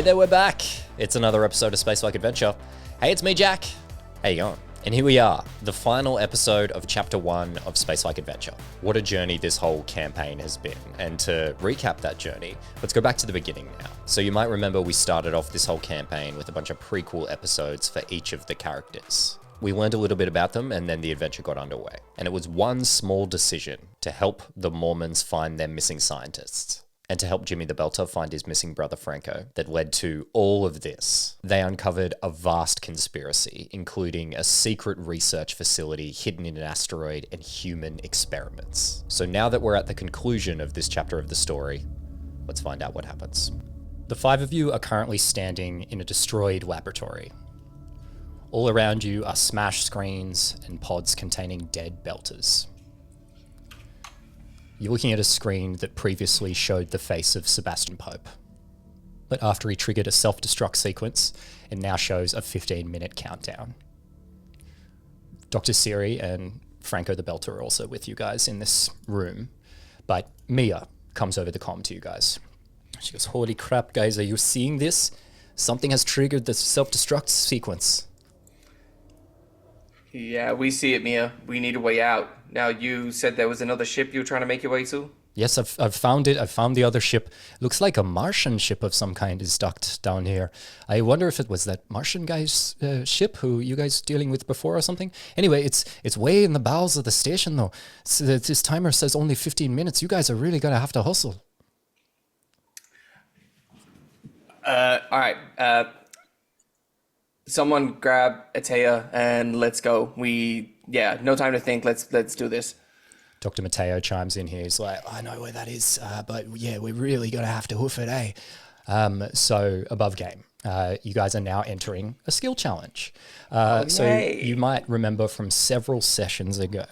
Hey there, we're back. It's another episode of Space Like Adventure. Hey, it's me, Jack. How you going? And here we are, the final episode of Chapter 1 of Space Like Adventure. What a journey this whole campaign has been. And to recap that journey, let's go back to the beginning now. So you might remember we started off this whole campaign with a bunch of prequel episodes for each of the characters. We learned a little bit about them, and then the adventure got underway. And it was one small decision to help the Mormons find their missing scientists, and to help Jimmy the Belter find his missing brother Franco, that led to all of this. They uncovered a vast conspiracy, including a secret research facility hidden in an asteroid and human experiments. So now that we're at the conclusion of this chapter of the story, let's find out what happens. The five of you are currently standing in a destroyed laboratory. All around you are smashed screens and pods containing dead Belters. You're looking at a screen that previously showed the face of Sebastian Pope. But after he triggered a self-destruct sequence, it now shows a 15-minute countdown. Dr. Siri and Franco the Belter are also with you guys in this room, but Mia comes over the comm to you guys. She goes, "Holy crap, guys, are you seeing this? Something has triggered the self-destruct sequence." Yeah, we see it, Mia. We need a way out. Now, you said there was another ship you were trying to make your way to? Yes, I've found it. I've found the other ship. Looks like a Martian ship of some kind is docked down here. I wonder if it was that Martian guy's ship who you guys dealing with before or something. Anyway, it's way in the bowels of the station, though. This timer says only 15 minutes. You guys are really going to have to hustle. All right. Someone grab Atea and let's go. No time to think. Let's do this. Dr. Mateo chimes in here. He's like, "I know where that is, but yeah, we're really going to have to hoof it, eh?" So above game, you guys are now entering a skill challenge. So you might remember from several sessions ago,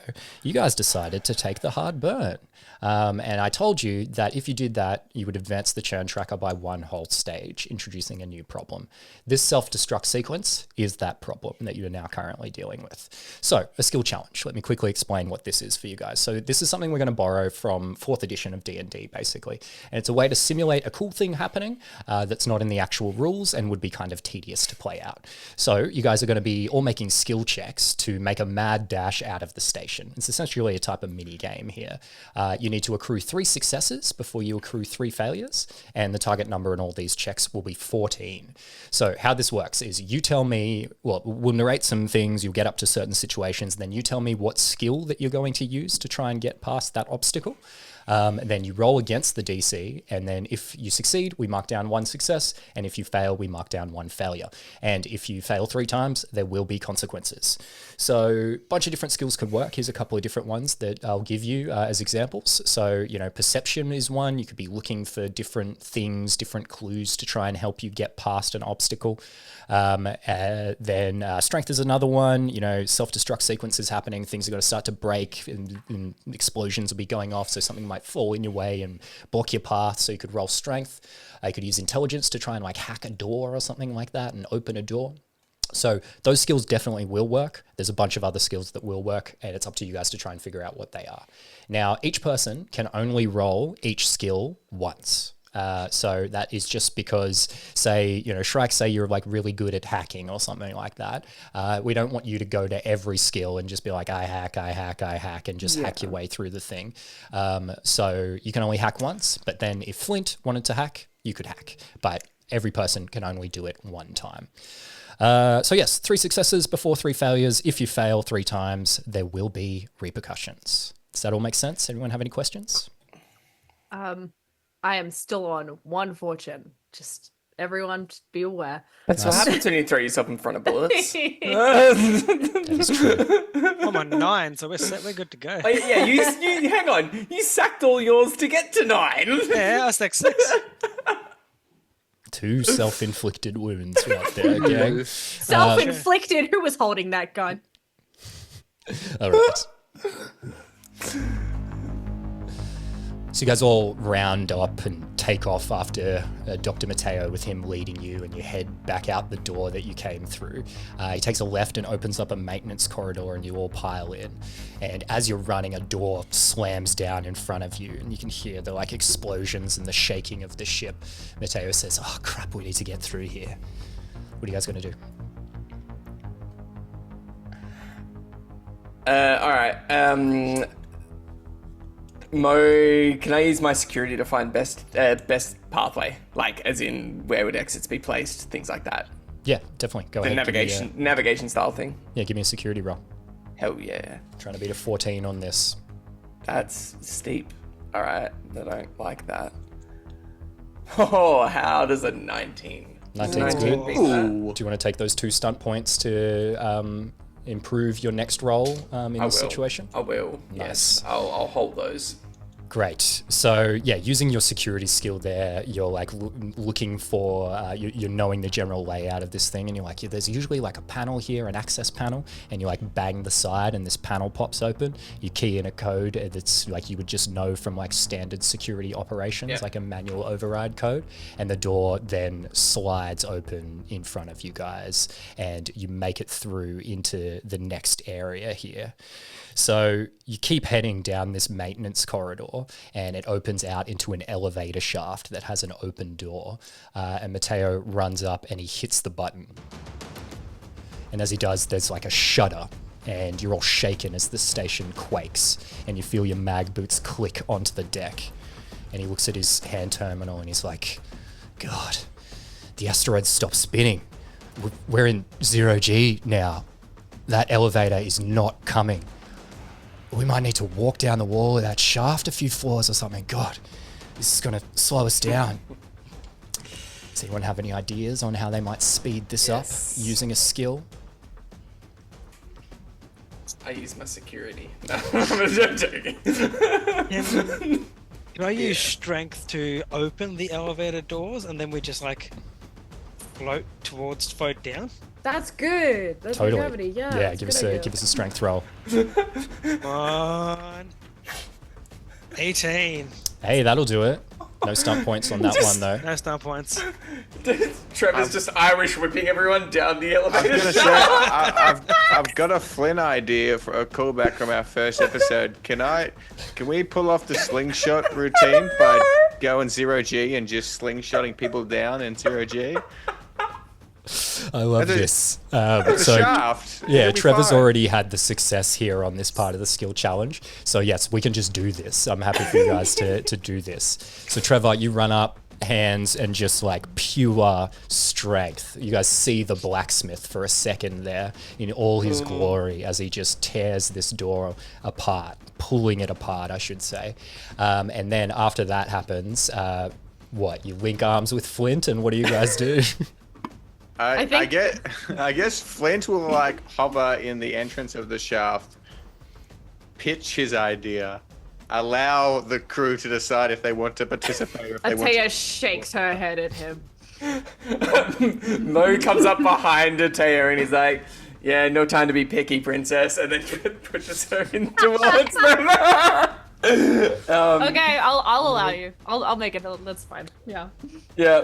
you guys decided to take the hard burn. And I told you that if you did that, you would advance the churn tracker by one whole stage, introducing a new problem. This self-destruct sequence is that problem that you are now currently dealing with. So, a skill challenge. Let me quickly explain what this is for you guys. So this is something we're going to borrow from 4th edition of D&D, basically. And it's a way to simulate a cool thing happening that's not in the actual rules and would be kind of tedious to play out. So you guys are going to be all making skill checks to make a mad dash out of the station. It's essentially a type of mini game here. You need to accrue 3 successes before you accrue 3 failures, and the target number in all these checks will be 14. So how this works is you tell me, well, we'll narrate some things, you'll get up to certain situations, and then you tell me what skill that you're going to use to try and get past that obstacle. Then you roll against the DC, and then if you succeed, we mark down 1 success, and if you fail, we mark down 1 failure. And if you fail 3 times, there will be consequences. So a bunch of different skills could work. Here's a couple of different ones that I'll give you as examples. So, perception is one. You could be looking for different things, different clues to try and help you get past an obstacle. Then strength is another one. Self-destruct sequences happening. Things are going to start to break, and explosions will be going off. So something might fall in your way and block your path. So you could roll strength. You could use intelligence to try and hack a door or something like that and open a door. So those skills definitely will work. There's a bunch of other skills that will work, and it's up to you guys to try and figure out what they are. Now, each person can only roll each skill once. So that is just because, say, Shrike, say you're really good at hacking or something like that. We don't want you to go to every skill and just be like, I hack, and just hack your way through the thing. So you can only hack once, but then if Flint wanted to hack, you could hack. But every person can only do it one time. So yes, 3 successes before 3 failures. If you fail 3 times, there will be repercussions. Does that all make sense? Anyone have any questions? I am still on 1 fortune. Just everyone, just be aware. That's what happens when you throw yourself in front of bullets. That is true. I'm on 9, so we're set. We're good to go. Oh, yeah, you hang on. You sacked all yours to get to 9. Yeah, I was like 6. 2 self-inflicted wounds right there, gang. Self-inflicted? Who was holding that gun? All right. So you guys all round up and take off after Dr. Matteo with him leading you, and you head back out the door that you came through. He takes a left and opens up a maintenance corridor, and you all pile in. And as you're running, a door slams down in front of you, and you can hear the like explosions and the shaking of the ship. Matteo says, "Oh crap, we need to get through here." What are you guys going to do? All right. Mo, can I use my security to find best pathway? Like, as in, where would exits be placed? Things like that. Yeah, definitely. Go The ahead. navigation style thing. Give me a security roll. Hell yeah. Trying to beat a 14 on this. That's steep. All right. I don't like that. Oh, how does a 19? 19's good. beat that? Do you want to take those 2 stunt points to improve your next roll in this situation? I will. Nice. Yes. I'll hold those. Great. So yeah, using your security skill there, you're like looking for, you're knowing the general layout of this thing, and you're like, there's usually like a panel here, an access panel, and you like bang the side and this panel pops open. You key in a code that's like you would just know from like standard security operations, like a manual override code, and the door then slides open in front of you guys, and you make it through into the next area here. So you keep heading down this maintenance corridor, and it opens out into an elevator shaft that has an open door. And Matteo runs up and he hits the button. And as he does, there's like a shudder, and you're all shaken as the station quakes, and you feel your mag boots click onto the deck. And he looks at his hand terminal and he's like, God, the asteroid stopped spinning. We're in 0G now. That elevator is not coming. We might need to walk down the wall of that shaft a few floors or something. God, this is going to slow us down. Does anyone have any ideas on how they might speed this up using a skill? I use my security. No, I'm joking. Can I use strength to open the elevator doors, and then we just like float down? That's good. That's Totally. gravity. Yeah. Yeah, that's give a us good a idea. give us a strength roll. On 18. Hey, that'll do it. No stunt points on that one though. No star points. Trevor's just Irish whipping everyone down the I was elevator. gonna say, I've got a Flynn idea for a callback from our first episode. Can we pull off the slingshot routine by going 0G and just slingshotting people down in 0G? I love It's this. The So shaft. yeah, It'll be Trevor's fine. already had the success here on this part of the skill challenge. So yes, we can just do this. I'm happy for you guys to do this. So Trevor, you run up, hands, and just like pure strength. You guys see the blacksmith for a second there in all his glory as he just tears this door apart, pulling it apart, I should say. And then after that happens, you link arms with Flint, and what do you guys do? I think- guess Flint will like hover in the entrance of the shaft, pitch his idea, allow the crew to decide if they want to participate or if they want Atea to. shakes her head at him. Mo comes up behind Atea and he's like, yeah, no time to be picky, princess, and then pushes her in towards them. Okay, I'll allow you. I'll make it. That's fine. Yeah. Yeah,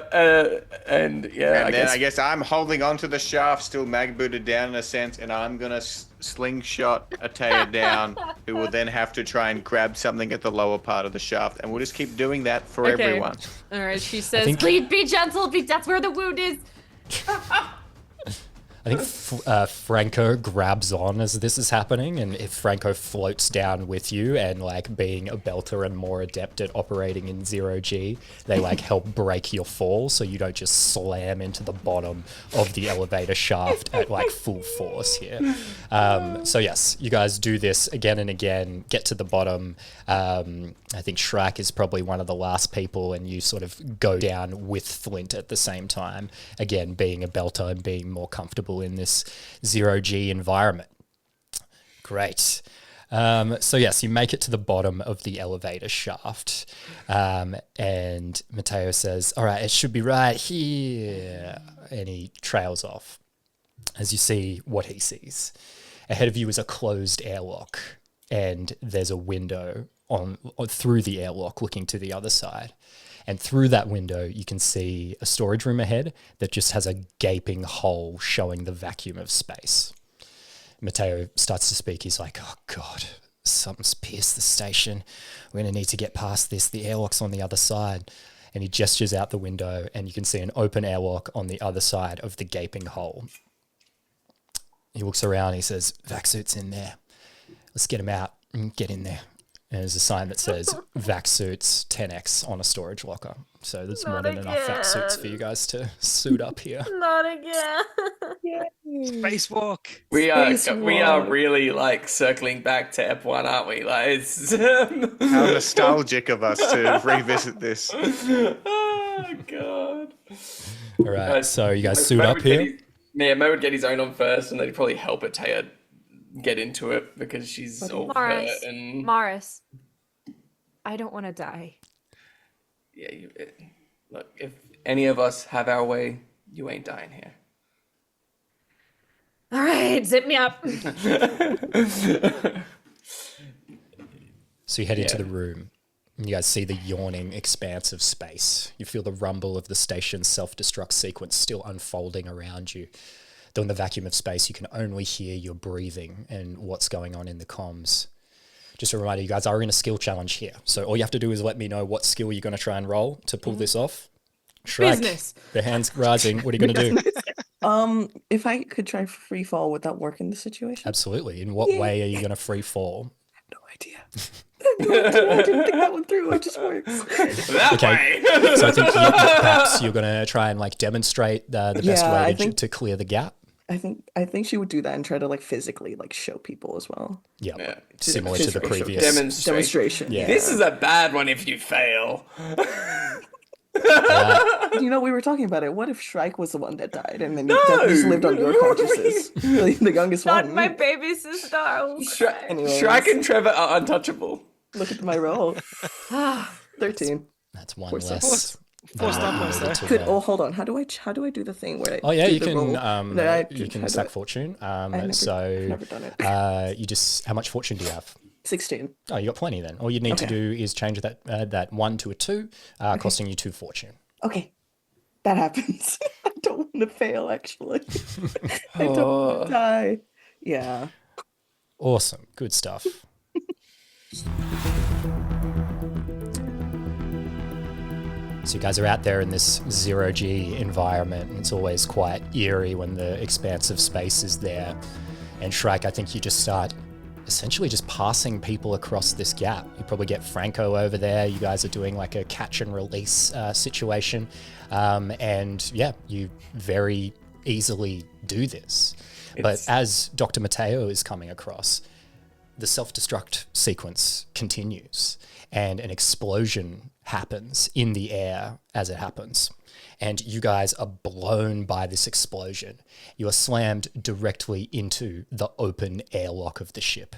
and yeah, And I guess I'm holding onto the shaft, still mag booted down in a sense, and I'm gonna slingshot Atea down, who will then have to try and grab something at the lower part of the shaft, and we'll just keep doing that for Okay. everyone. All right. She says, think- "Please be gentle. That's where the wound is." I think Franco grabs on as this is happening, and if Franco floats down with you and like being a belter and more adept at operating in 0G, they like help break your fall so you don't just slam into the bottom of the elevator shaft at like full force here. So yes, you guys do this again and again, get to the bottom. I think Shrek is probably one of the last people, and you sort of go down with Flint at the same time, again being a belter and being more comfortable in this 0G environment. Great. So yes, you make it to the bottom of the elevator shaft, and Matteo says, all right, it should be right here, and he trails off as you see what he sees. Ahead of you is a closed airlock, and there's a window through the airlock, looking to the other side. And through that window, you can see a storage room ahead that just has a gaping hole showing the vacuum of space. Mateo starts to speak. He's like, oh, God, something's pierced the station. We're going to need to get past this. The airlock's on the other side. And he gestures out the window, and you can see an open airlock on the other side of the gaping hole. He looks around. He says, vac suit's in there. Let's get him out and get in there. And there's a sign that says vac suits 10x on a storage locker. So there's more than enough vac suits for you guys to suit up here. Not again. Spacewalk. We are really like circling back to Ep1, aren't we? Like it's How nostalgic of us to revisit this. oh God. All right, so you guys suit Mo up would get here? Mo would get his own on first, and then he'd probably help Taya get into it because she's all hurt and Morris, I don't want to die. yeah. Look, if any of us have our way, you ain't dying here. All right, zip me up. So you head into the room, and you guys see the yawning expanse of space. You feel the rumble of the station's self-destruct sequence still unfolding around you. Though in the vacuum of space, you can only hear your breathing and what's going on in the comms. Just a reminder, you guys are in a skill challenge here. So all you have to do is let me know what skill you're going to try and roll to pull this off. Shrek, Business. the hand's rising. What are you going to do? If I could try free fall, would that work in this situation? Absolutely. In what way are you going to free fall? No idea. I didn't think that one through. It just works. That way. So I think perhaps you're going to try and like demonstrate the best Yeah, way I to, think- to clear the gap. I think she would do that and try to like physically like show people as well. Yep. Yeah. Similar to the Physical previous. Demonstration. Yeah. This is a bad one if you fail. You know, we were talking about it. What if Shrike was the one that died and then that just lived on your consciousness? The youngest Not one. my baby sister. Anyways. Shrek and Trevor are untouchable. Look at my roll. 13. That's one Force less. Forced than upwards needed there. to Oh, roll. hold on. How do I do the thing where I Oh yeah, do you the can roll? you can stack fortune. never done it. You just how much fortune do you have? 16. Oh, you got plenty then. All you need to Okay. do is change that 1 to a 2, costing you 2 fortune. Okay. That happens. I don't want to fail, actually. I don't want to die. Yeah. Awesome, good stuff. So you guys are out there in this zero-G environment, and it's always quite eerie when the expanse of space is there. And Shrike, I think you just start essentially just passing people across this gap. You probably get Franco over there. You guys are doing like a catch and release situation. And yeah, you very easily do this. But as Dr. Mateo is coming across, the self-destruct sequence continues and an explosion happens in the air as it happens. And you guys are blown by this explosion. You are slammed directly into the open airlock of the ship,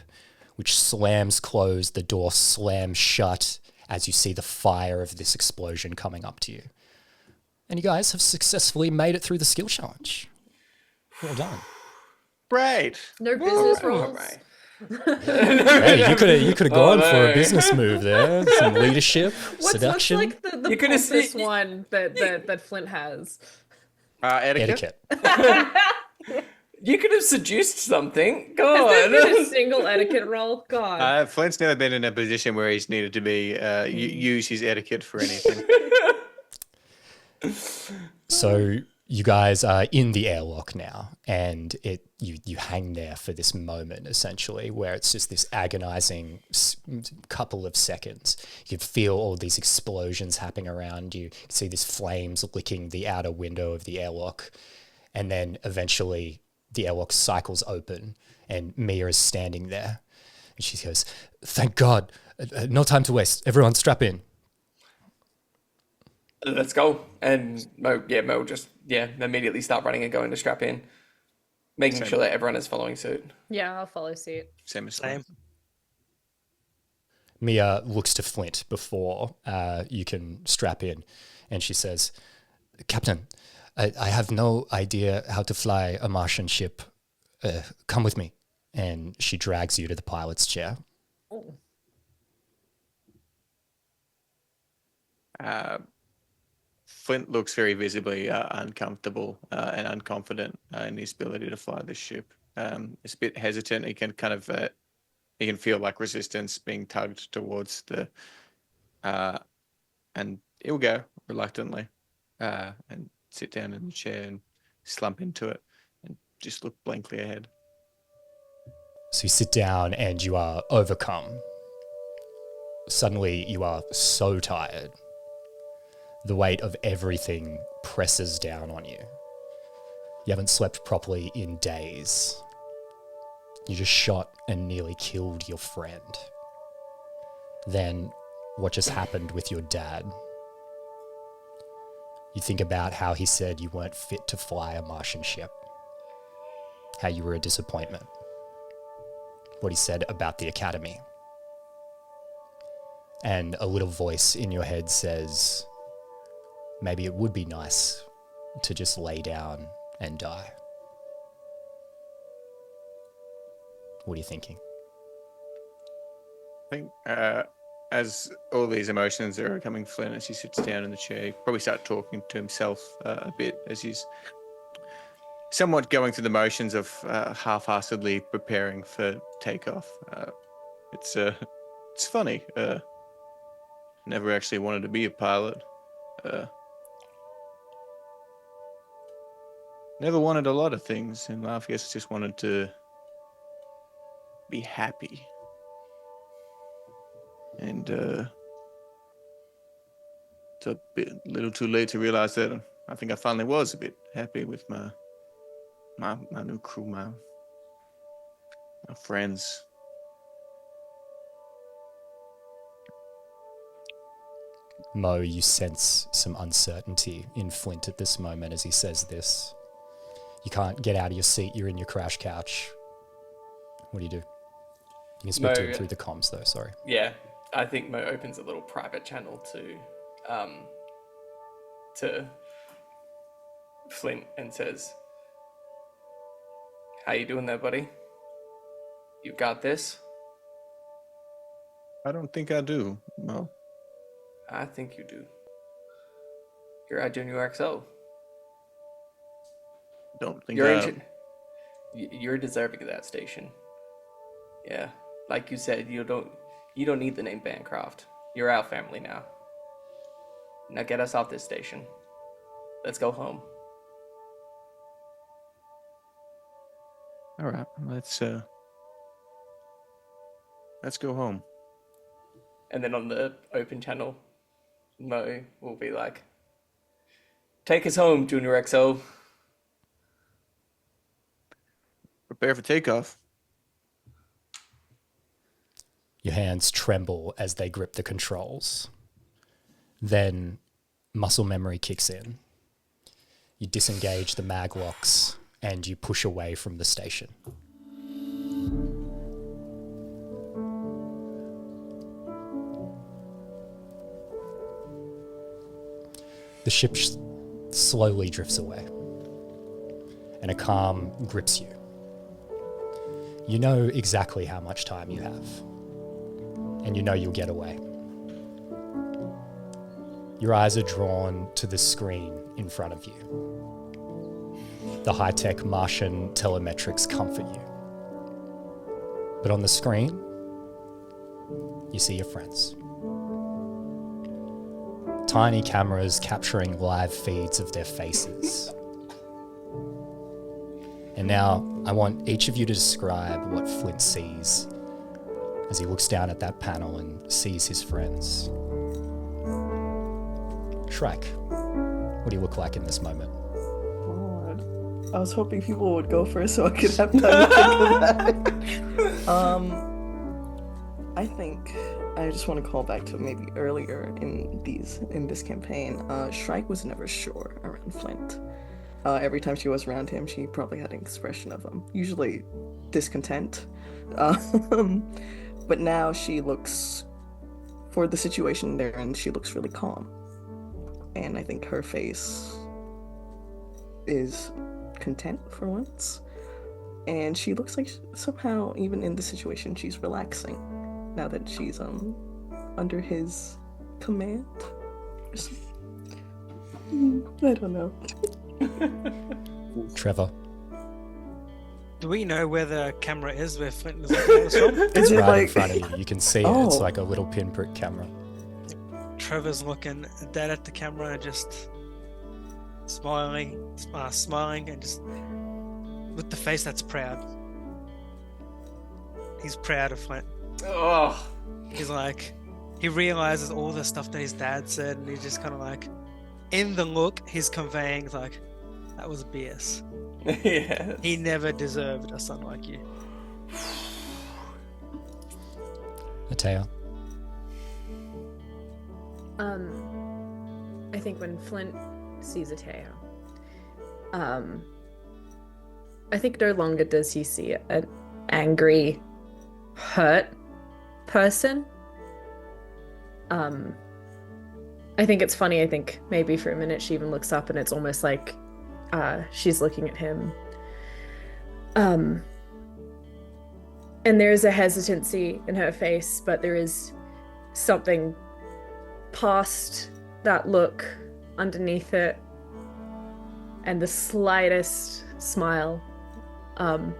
which slams closed, the door slams shut as you see the fire of this explosion coming up to you. And you guys have successfully made it through the skill challenge. Well done. Great. No business All rules. right. Hey, you could have gone for no. a business move there. Some leadership, What's seduction, like the You could've pompous seen- one that Flint has? Etiquette. etiquette. You could have seduced something. Go Has there been a on. single etiquette roll? God. Flint's never been in a position where he's needed to be use his etiquette for anything. So you guys are in the airlock now, and you hang there for this moment essentially, where it's just this agonizing couple of seconds. You can feel all these explosions happening around you. You can see these flames licking the outer window of the airlock, and then eventually the airlock cycles open, and Mia is standing there, and she goes, "Thank God! No time to waste. Everyone, strap in." Let's go. And Mo will just immediately start running and going to strap in, making sure that everyone is following suit. Yeah, I'll follow suit. Same as Same. Mia looks to Flint before you can strap in, and she says, "Captain, I have no idea how to fly a Martian ship. Come with me." And she drags you to the pilot's chair. Flint looks very visibly uncomfortable and unconfident in his ability to fly this ship. It's a bit hesitant. He can kind of he can feel like resistance being tugged towards the, and he'll go reluctantly and sit down in the chair and slump into it and just look blankly ahead. So you sit down and you are overcome. Suddenly you are so tired. The weight of everything presses down on you. You haven't slept properly in days. You just shot and nearly killed your friend. Then what just happened with your dad? You think about how he said you weren't fit to fly a Martian ship. How you were a disappointment. What he said about the academy. And a little voice in your head says, maybe it would be nice to just lay down and die. What are you thinking? I think as all these emotions are coming Flynn, as he sits down in the chair, he probably start talking to himself a bit as he's somewhat going through the motions of half-heartedly preparing for takeoff. It's funny. Never actually wanted to be a pilot. Never wanted a lot of things in life. I guess just wanted to be happy. And it's a little too late to realize that I think I finally was a bit happy with my new crew, my friends. Mo, you sense some uncertainty in Flint at this moment as he says this. You can't get out of your seat, you're in your crash couch. What do you do? You can speak to him through the comms though, sorry. Yeah, I think Mo opens a little private channel to Flint and says, "How you doing there, buddy? You got this?" I don't think I do. No. I think you do. You're at Junior XO. Don't think You're deserving of that station. Yeah, like you said, you don't need the name Bancroft. You're our family now. Now get us off this station. Let's go home. All right, let's go home. And then on the open channel, Mo will be like, "Take us home, Junior XO." Prepare for takeoff. Your hands tremble as they grip the controls. Then muscle memory kicks in. You disengage the mag locks and you push away from the station. The ship slowly drifts away and a calm grips you. You know exactly how much time you have, and you know you'll get away. Your eyes are drawn to the screen in front of you. The high-tech Martian telemetrics comfort you. But on the screen, you see your friends. Tiny cameras capturing live feeds of their faces. And now I want each of you to describe what Flint sees as he looks down at that panel and sees his friends. Shrek, what do you look like in this moment? God. I was hoping people would go first so I could have time to think of that. I think I just want to call back to maybe earlier in this campaign. Shrike was never sure around Flint. Every time she was around him, she probably had an expression of usually discontent. But now she looks, for the situation there, and she looks really calm. And I think her face is content for once. And she looks like somehow, even in the situation, she's relaxing now that she's under his command. course. I don't know. Trevor. Do we know where the camera is where Flint is looking at us from? Is it Right in like front of you. You can see it. Oh. It's like a little pinprick camera. Trevor's looking dead at the camera and just smiling and just with the face that's proud. He's proud of Flint. Oh, He's like, he realizes all the stuff that his dad said, and he's just kind of like, in the look, he's conveying like, that was BS. yeah. He never deserved a son like you. Atea. I think when Flint sees Ateo, I think no longer does he see an angry, hurt person. I think it's funny. I think maybe for a minute she even looks up and it's almost like she's looking at him. And there is a hesitancy in her face, but there is something past that look underneath it, and the slightest smile of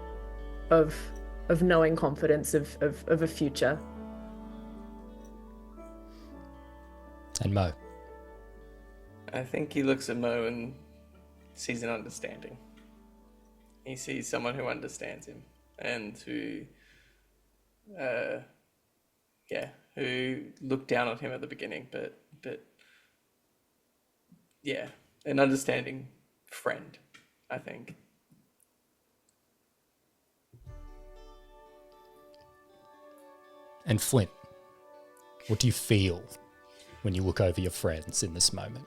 knowing confidence of a future. And Mo. I think he looks at Mo and sees an understanding. He sees someone who understands him and who looked down on him at the beginning, but yeah, an understanding friend, I think. And Flint, what do you feel when you look over your friends in this moment,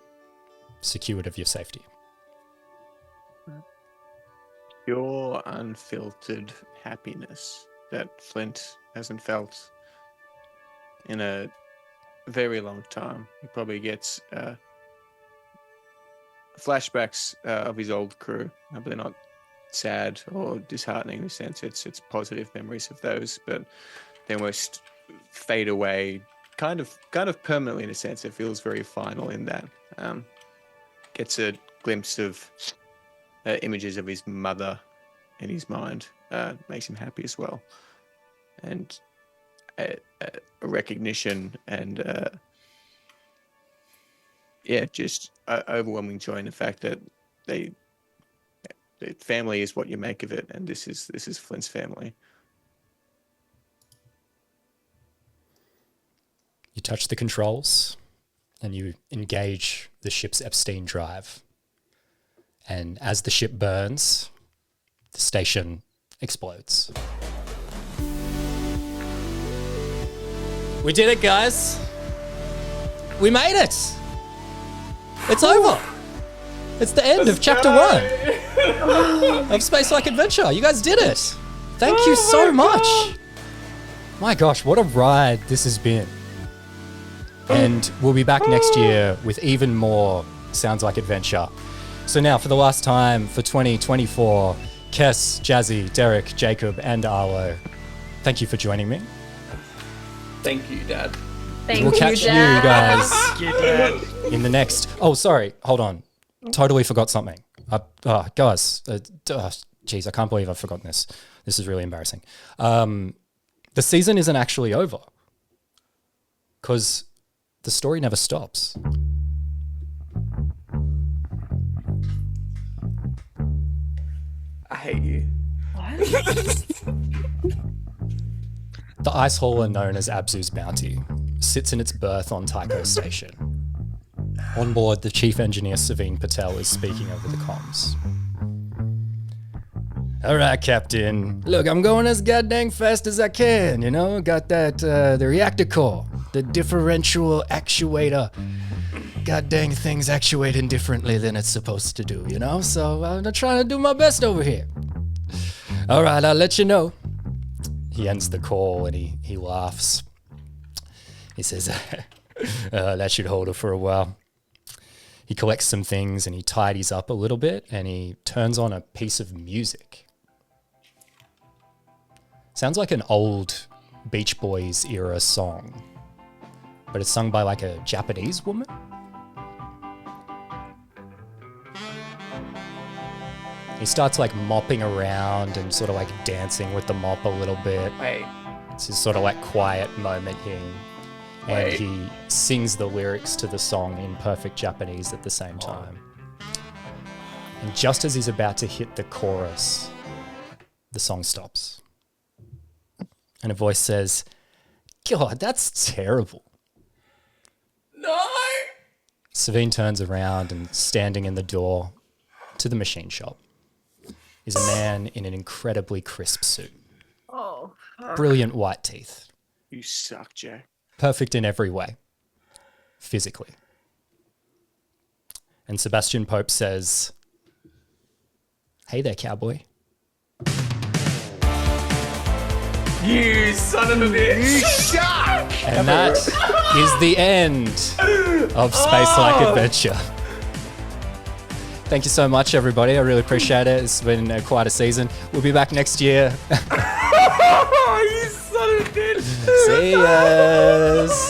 secured of your safety? Pure, unfiltered happiness that Flint hasn't felt in a very long time. He probably gets flashbacks of his old crew, but they're not sad or disheartening in a sense. It's positive memories of those, but they almost fade away, kind of permanently in a sense. It feels very final in that. Gets a glimpse of images of his mother in his mind, makes him happy as well, and a recognition and just overwhelming joy in the fact that family is what you make of it, and this is Flint's family. You touch the controls and you engage the ship's Epstein drive. And as the ship burns, the station explodes. We did it, guys. We made it. It's over. It's the end of chapter 1 of Space Like Adventure. You guys did it. Thank you so much. My gosh, what a ride this has been. And we'll be back next year with even more Sounds Like Adventure. So now, for the last time for 2024, Kes, Jazzy, Derek, Jacob, and Arlo, thank you for joining me. Thank you, Dad. Thank We'll you, catch you Dad. guys in the next. Oh, sorry. Hold on. Totally forgot something. Guys, geez, I can't believe I've forgotten this. This is really embarrassing. The season isn't actually over because the story never stops. I hate you. The ice hauler known as Abzu's Bounty sits in its berth on Tycho Station. On board, the chief engineer Savine Patel is speaking over the comms. All right, Captain. Look, I'm going as goddamn fast as I can, you know? Got that, the reactor core, the differential actuator. Goddamn thing's actuating differently than it's supposed to do, you know? So I'm trying to do my best over here. All right, I'll let you know. He ends the call and he laughs. He says, that should hold her for a while. He collects some things and he tidies up a little bit and he turns on a piece of music. Sounds like an old Beach Boys era song, but it's sung by like a Japanese woman. He starts like mopping around and sort of like dancing with the mop a little bit. Wait. It's his sort of like quiet moment here. And Wait. he sings the lyrics to the song in perfect Japanese at the same time. And just as he's about to hit the chorus, the song stops. And a voice says, God, that's terrible. No! Savine turns around and standing in the door to the machine shop is a man in an incredibly crisp suit. Oh. Brilliant white teeth. You suck, Jack. Perfect in every way. Physically. And Sebastian Pope says, Hey there, cowboy. You son of a bitch! And that is the end of Space-Like Adventure. Thank you so much, everybody. I really appreciate it. It's been quite a season. We'll be back next year. You son of a bitch! See yas.